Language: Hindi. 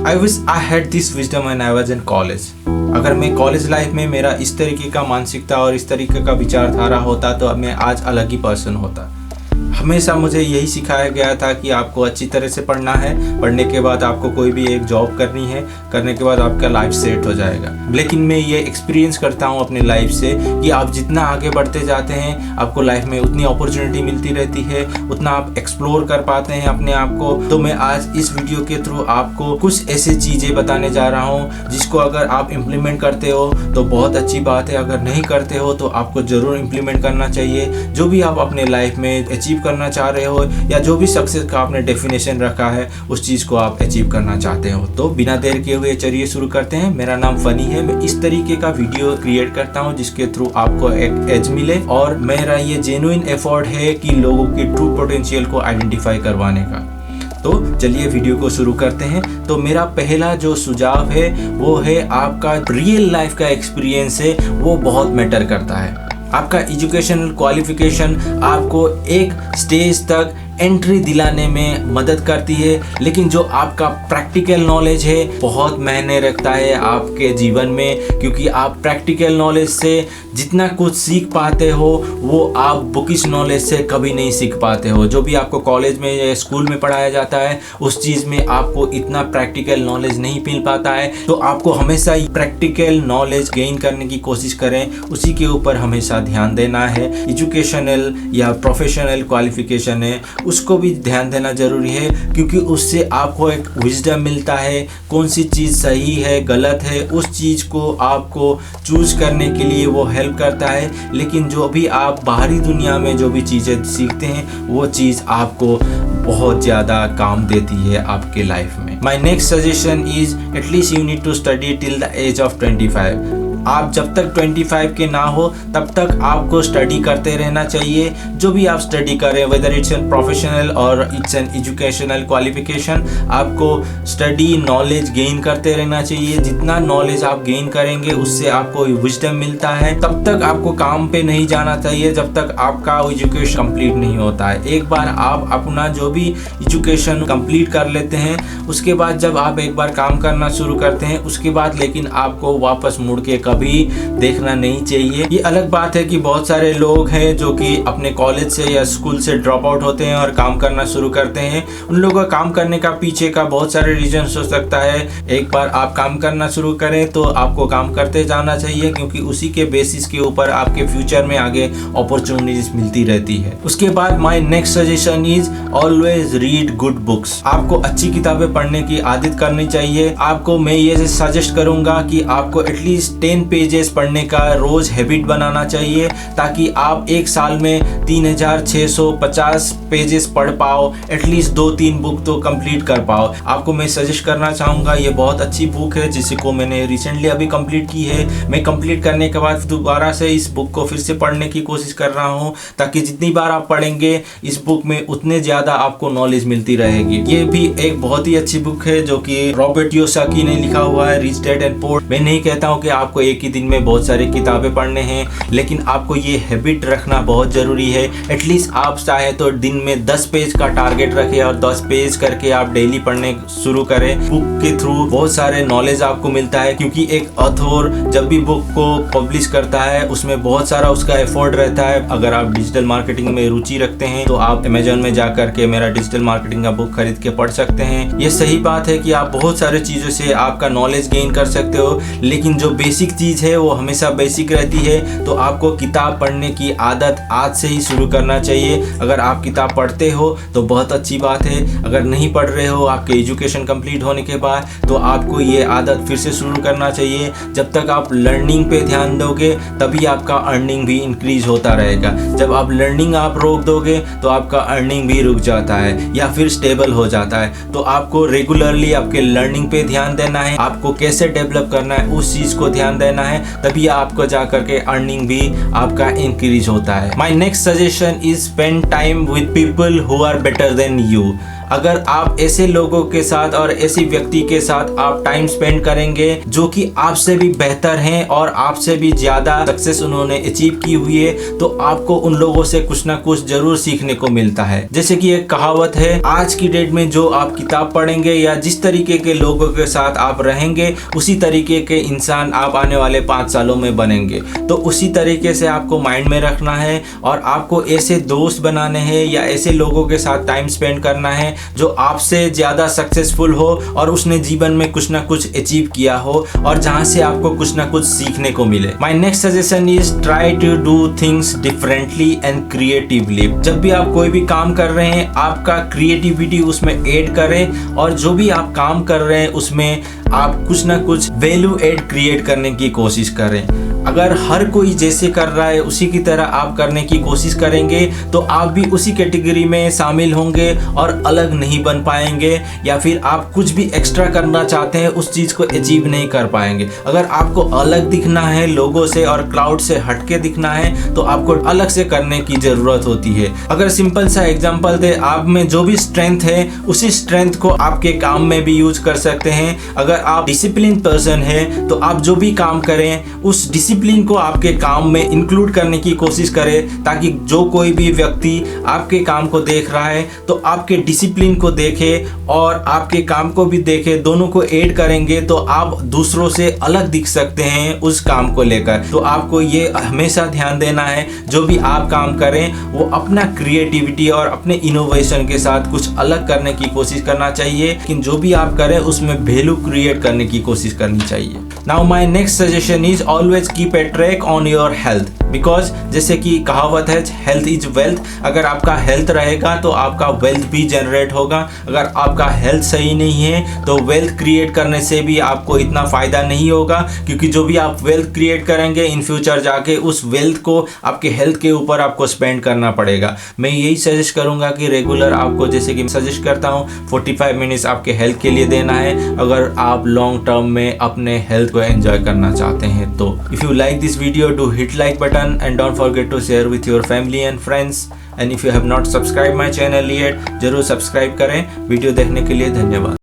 I wish I had this wisdom when I was in college. अगर मैं कॉलेज लाइफ में मेरा इस तरीके का मानसिकता और इस तरीके का विचारधारा होता तो मैं आज अलग ही पर्सन होता। हमेशा मुझे यही सिखाया गया था कि आपको अच्छी तरह से पढ़ना है, पढ़ने के बाद आपको कोई भी एक जॉब करनी है, करने के बाद आपका लाइफ सेट हो जाएगा। लेकिन मैं ये एक्सपीरियंस करता हूँ अपनी लाइफ से कि आप जितना आगे बढ़ते जाते हैं आपको लाइफ में उतनी अपॉर्चुनिटी मिलती रहती है, उतना आप एक्सप्लोर कर पाते हैं अपने आप को। तो मैं आज इस वीडियो के थ्रू आपको कुछ ऐसी चीज़ें बताने जा रहा हूँ जिसको अगर आप इम्प्लीमेंट करते हो तो बहुत अच्छी बात है, अगर नहीं करते हो तो आपको ज़रूर इम्प्लीमेंट करना चाहिए। जो भी आप अपने लाइफ में अचीव करना चाह रहे हो या जो भी सक्सेस का आपने डेफिनेशन रखा है उस चीज़ को आप अचीव करना चाहते हो। तो बिना देर किए हुए चलिए शुरू करते हैं। मेरा नाम फनी है। मैं इस तरीके का वीडियो क्रिएट करता हूं जिसके थ्रू आपको एक एज मिले और मेरा ये जेन्युइन एफर्ट है कि लोगों के ट्रू पोटेंशियल को आइडेंटिफाई करवाने का। तो चलिए वीडियो को शुरू करते हैं। तो मेरा पहला जो सुझाव है वो है आपका रियल लाइफ का एक्सपीरियंस है, वो बहुत मैटर करता है। आपका एजुकेशनल क्वालिफिकेशन आपको एक स्टेज तक एंट्री दिलाने में मदद करती है, लेकिन जो आपका प्रैक्टिकल नॉलेज है बहुत मायने रखता है आपके जीवन में, क्योंकि आप प्रैक्टिकल नॉलेज से जितना कुछ सीख पाते हो वो आप बुकिश नॉलेज से कभी नहीं सीख पाते हो। जो भी आपको कॉलेज में या स्कूल में पढ़ाया जाता है उस चीज़ में आपको इतना प्रैक्टिकल नॉलेज नहीं मिल पाता है। तो आपको हमेशा प्रैक्टिकल नॉलेज गेन करने की कोशिश करें, उसी के ऊपर हमेशा ध्यान देना है। एजुकेशनल या प्रोफेशनल क्वालिफिकेशन है उसको भी ध्यान देना जरूरी है, क्योंकि उससे आपको एक विजडम मिलता है कौन सी चीज़ सही है गलत है, उस चीज़ को आपको चूज करने के लिए वो हेल्प करता है। लेकिन जो भी आप बाहरी दुनिया में जो भी चीज़ें सीखते हैं वो चीज़ आपको बहुत ज़्यादा काम देती है आपके लाइफ में। My next suggestion is at least you need to study till the age of 25। आप जब तक 25 के ना हो तब तक आपको स्टडी करते रहना चाहिए। जो भी आप स्टडी करें, वेदर इट्स एन प्रोफेशनल और इट्स एन एजुकेशनल क्वालिफिकेशन, आपको स्टडी नॉलेज गेन करते रहना चाहिए। जितना नॉलेज आप गेन करेंगे उससे आपको विजडम मिलता है। तब तक आपको काम पे नहीं जाना चाहिए जब तक आपका एजुकेशन कंप्लीट नहीं होता है। एक बार आप अपना जो भी एजुकेशन कंप्लीट कर लेते हैं उसके बाद जब आप एक बार काम करना शुरू करते हैं उसके बाद लेकिन आपको वापस मुड़ के भी देखना नहीं चाहिए। ये अलग बात है कि बहुत सारे लोग हैं जो कि अपने कॉलेज से या स्कूल से ड्रॉप आउट होते हैं और काम करना शुरू करते हैं। उन लोगों का काम करने का पीछे का बहुत सारे रीजन हो सकता है। एक बार आप काम करना शुरू करें तो आपको काम करते जाना चाहिए, क्योंकि उसी के बेसिस के ऊपर आपके फ्यूचर में आगे अपॉर्चुनिटीज मिलती रहती है। उसके बाद माई next suggestion is always read good books. आपको अच्छी किताबें पढ़ने की आदत करनी चाहिए। आपको मैं ये सजेस्ट करूंगा कि आपको एटलीस्ट 10 पेजेस पढ़ने का रोज हैबिट बनाना चाहिए, ताकि आप एक साल में 3650 पेजेस पढ़ पाओ। एटलीस्ट 2-3 बुक तो कंप्लीट कर पाओ। आपको मैं सजेस्ट करना चाहूँगा, ये बहुत अच्छी बुक है जिसको मैंने रिसेंटली अभी कंप्लीट की है। मैं कंप्लीट करने के बाद दोबारा से इस बुक को फिर से पढ़ने की कोशिश कर रहा हूँ, ताकि जितनी बार आप पढ़ेंगे इस बुक में उतने ज़्यादा आपको नॉलेज मिलती रहेगी। ये भी एक बहुत ही अच्छी बुक है जो कि रॉबर्ट कियोसाकी ने लिखा हुआ है, रिच डैड एंड पुअर। मैं नहीं कहता हूँ कि आपको एक ही दिन में बहुत सारी किताबें पढ़ने हैं, लेकिन आपको ये हैबिट रखना बहुत ज़रूरी है। एटलीस्ट आप चाहे तो दिन में 10 पेज का टारगेट रखें और 10 पेज करके आप डेली पढ़ने शुरू करें। बुक के थ्रू बहुत सारे नॉलेज आपको मिलता है, क्योंकि एक ऑथर जब भी बुक को पब्लिश करता है उसमें बहुत सारा उसका एफर्ट रहता है। अगर आप डिजिटल मार्केटिंग में रुचि रखते हैं तो आप अमेजोन में जा करके मेरा डिजिटल मार्केटिंग का बुक खरीद के पढ़ सकते हैं। ये सही बात है कि आप बहुत सारे चीज़ों से आपका नॉलेज गेन कर सकते हो, लेकिन जो बेसिक चीज़ है वो हमेशा बेसिक रहती है। तो आपको किताब पढ़ने की आदत आज से ही शुरू करना चाहिए। अगर आप किताब पढ़ते हो तो बहुत अच्छी बात है, अगर नहीं पढ़ रहे हो आपके एजुकेशन कंप्लीट होने के बाद तो आपको ये आदत फिर से शुरू करना चाहिए। जब तक आप लर्निंग पे ध्यान दोगे तभी आपका अर्निंग भी इंक्रीज होता रहेगा। जब आप लर्निंग आप रोक दोगे तो आपका अर्निंग भी रुक जाता है या फिर स्टेबल हो जाता है। तो आपको रेगुलरली आपके लर्निंग पे ध्यान देना है, आपको कैसे डेवलप करना है उस चीज़ को ध्यान देना है, तभी आपको जा करके अर्निंग भी आपका इंक्रीज होता है। My next suggestion is spend time with people who are better than you. अगर आप ऐसे लोगों के साथ और ऐसे व्यक्ति के साथ आप टाइम स्पेंड करेंगे जो कि आपसे भी बेहतर हैं और आपसे भी ज़्यादा सक्सेस उन्होंने अचीव की हुई है, तो आपको उन लोगों से कुछ ना कुछ जरूर सीखने को मिलता है। जैसे कि एक कहावत है, आज की डेट में जो आप किताब पढ़ेंगे या जिस तरीके के लोगों के साथ आप रहेंगे उसी तरीके के इंसान आप आने वाले 5 सालों में बनेंगे। तो उसी तरीके से आपको माइंड में रखना है और आपको ऐसे दोस्त बनाने हैं या ऐसे लोगों के साथ टाइम स्पेंड करना है जो आपसे ज़्यादा सक्सेसफुल हो और उसने जीवन में कुछ ना कुछ अचीव किया हो और जहाँ से आपको कुछ ना कुछ सीखने को मिले। My next suggestion is try to do things differently and creatively. जब भी आप कोई भी काम कर रहे हैं, आपका क्रिएटिविटी उसमें ऐड करें और जो भी आप काम कर रहे हैं उसमें आप कुछ ना कुछ वैल्यू ऐड क्रिएट करने की कोशिश करें। अगर हर कोई जैसे कर रहा है उसी की तरह आप करने की कोशिश करेंगे तो आप भी उसी कैटेगरी में शामिल होंगे और अलग नहीं बन पाएंगे, या फिर आप कुछ भी एक्स्ट्रा करना चाहते हैं उस चीज़ को अचीव नहीं कर पाएंगे। अगर आपको अलग दिखना है लोगों से और क्राउड से हटके दिखना है तो आपको अलग से करने की ज़रूरत होती है। अगर सिंपल सा एग्जांपल दे, आप में जो भी स्ट्रेंथ है उसी स्ट्रेंथ को आपके काम में भी यूज कर सकते हैं। अगर आप डिसिप्लिन पर्सन है तो आप जो भी काम करें उस डिसिप्लिन को आपके काम में इंक्लूड करने की कोशिश करें, ताकि जो कोई भी व्यक्ति आपके काम को देख रहा है तो आपके डिसिप्लिन को देखे और आपके काम को भी देखे। दोनों को ऐड करेंगे तो आप दूसरों से अलग दिख सकते हैं उस काम को लेकर। तो आपको ये हमेशा ध्यान देना है, जो भी आप काम करें वो अपना क्रिएटिविटी और अपने इनोवेशन के साथ कुछ अलग करने की कोशिश करना चाहिए, लेकिन जो भी आप करें उसमें वैल्यू क्रिएट करने की कोशिश करनी चाहिए। Now my next suggestion is always keep a track on your health, because जैसे कि कहावत है हेल्थ इज वेल्थ। अगर आपका हेल्थ रहेगा तो आपका वेल्थ भी जनरेट होगा। अगर आपका हेल्थ सही नहीं है तो वेल्थ क्रिएट करने से भी आपको इतना फ़ायदा नहीं होगा, क्योंकि जो भी आप वेल्थ क्रिएट करेंगे इन फ्यूचर जाके उस वेल्थ को आपके हेल्थ के ऊपर आपको स्पेंड करना पड़ेगा। मैं यही सजेस्ट करूँगा कि रेगुलर आपको, जैसे कि सजेस्ट करता हूँ, 45 मिनट्स आपके हेल्थ के लिए देना है अगर आप लॉन्ग टर्म में अपने हेल्थ को एंजॉय करना चाहते हैं तो। If you like this video, do hit like button and don't forget to share with your family and friends, and if you have not subscribed my channel yet, जरूर सब्सक्राइब करें। वीडियो देखने के लिए धन्यवाद।